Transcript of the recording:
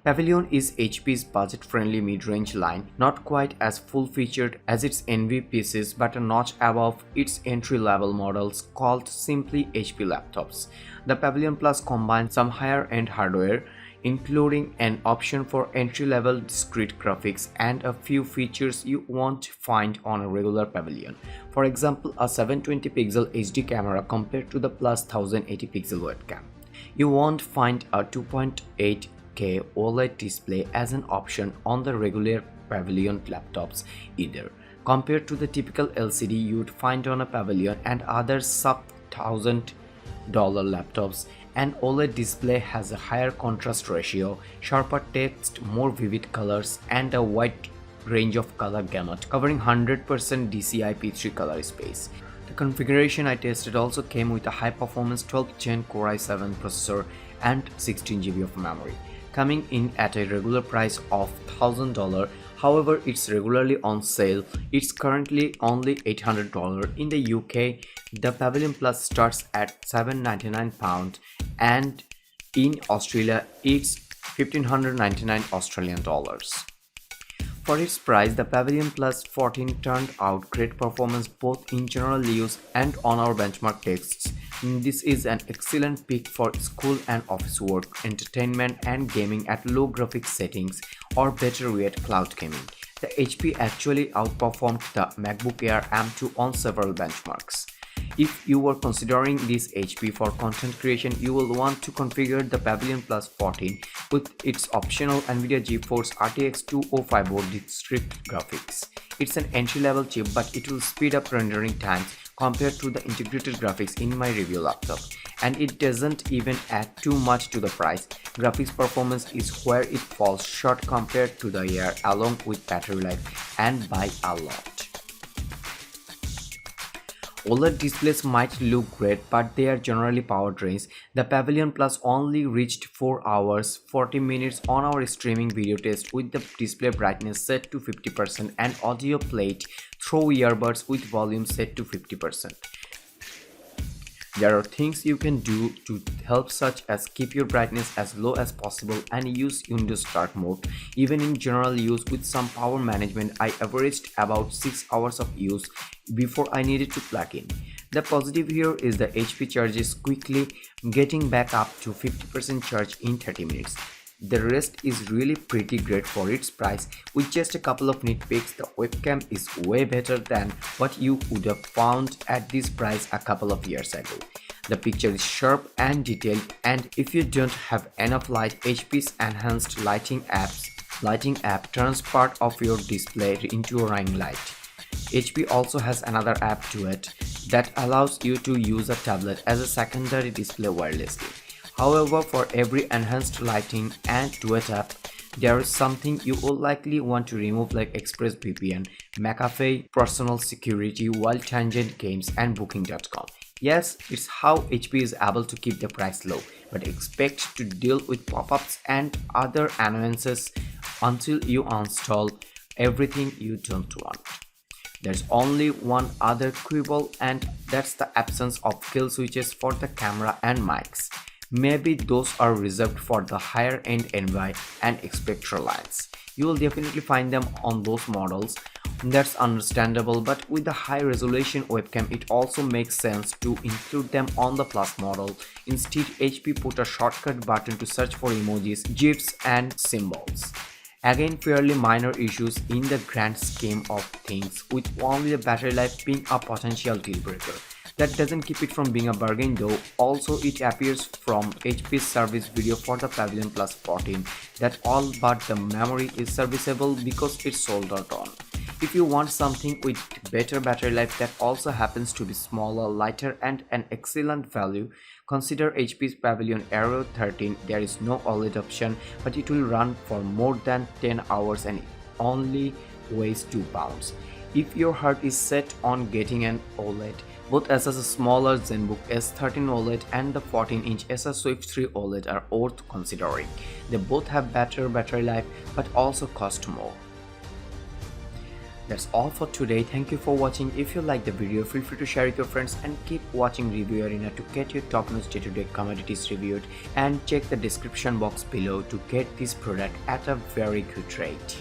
Pavilion is HP's budget-friendly mid-range line, not quite as full-featured as its Envy pieces but a notch above its entry-level models called simply HP laptops. The Pavilion Plus combines some higher-end hardware, including an option for entry-level discrete graphics and a few features you won't find on a regular Pavilion. For example, a 720-pixel HD camera compared to the plus 1080-pixel webcam. You won't find a 2.8K OLED display as an option on the regular Pavilion laptops either. Compared to the typical LCD you'd find on a Pavilion and other sub-$1,000 laptops, an OLED display has a higher contrast ratio, sharper text, more vivid colors, and a wide range of color gamut covering 100% DCI-P3 color space. The configuration I tested also came with a high-performance 12th Gen Core i7 processor and 16GB of memory, coming in at a regular price of $1,000. However, it's regularly on sale. It's currently only $800 in the UK. The Pavilion Plus starts at £799 and in Australia it's 1,599 Australian dollars. For its price, the Pavilion Plus 14 turned out great performance both in general use and on our benchmark tests. This is an excellent pick for school and office work, entertainment and gaming at low graphics settings, or better yet cloud gaming. The HP actually outperformed the MacBook Air M2 on several benchmarks. If you were considering this HP for content creation, you will want to configure the Pavilion Plus 14 with its optional NVIDIA GeForce RTX 2050 board discrete graphics. It's an entry-level chip, but it will speed up rendering times compared to the integrated graphics in my review laptop, and it doesn't even add too much to the price. Graphics performance is where it falls short compared to the Air, along with battery life, and by a lot. OLED displays might look great, but they are generally power drains. The Pavilion Plus only reached 4 hours 40 minutes on our streaming video test with the display brightness set to 50% and audio played through earbuds with volume set to 50%. There are things you can do to help, such as keep your brightness as low as possible and use Windows Start mode. Even in general use with some power management, I averaged about 6 hours of use before I needed to plug in. The positive here is the HP charges quickly, getting back up to 50% charge in 30 minutes. The rest is really pretty great for its price. With just a couple of nitpicks, the webcam is way better than what you would have found at this price a couple of years ago. The picture is sharp and detailed, and if you don't have enough light, HP's enhanced lighting app turns part of your display into a ring light. HP also has another app to it that allows you to use a tablet as a secondary display wirelessly. However, for every enhanced lighting and duet app, there is something you will likely want to remove, like ExpressVPN, McAfee, personal security, wild tangent games, and Booking.com. Yes, it's how HP is able to keep the price low, but expect to deal with pop-ups and other annoyances until you install everything you don't want. There's only one other quibble, and that's the absence of kill switches for the camera and mics. Maybe those are reserved for the higher end Envy and Spectra lines. You will definitely find them on those models. That's understandable, but with the high resolution webcam it also makes sense to include them on the Plus model. Instead, HP put a shortcut button to search for emojis, GIFs and symbols. Again, fairly minor issues in the grand scheme of things, with only the battery life being a potential deal breaker. That doesn't keep it from being a bargain though. Also, it appears from HP's service video for the Pavilion Plus 14 that all but the memory is serviceable because it's soldered on. If you want something with better battery life that also happens to be smaller, lighter and an excellent value, consider HP's Pavilion Aero 13. There is no OLED option, but it will run for more than 10 hours and only weighs 2 pounds. If your heart is set on getting an OLED, both Asus smaller ZenBook S13 OLED and the 14-inch Asus Swift 3 OLED are worth considering. They both have better battery life but also cost more. That's all for today. Thank you for watching. If you like the video, feel free to share with your friends and keep watching Review Arena to get your top-notch day-to-day commodities reviewed, and check the description box below to get this product at a very good rate.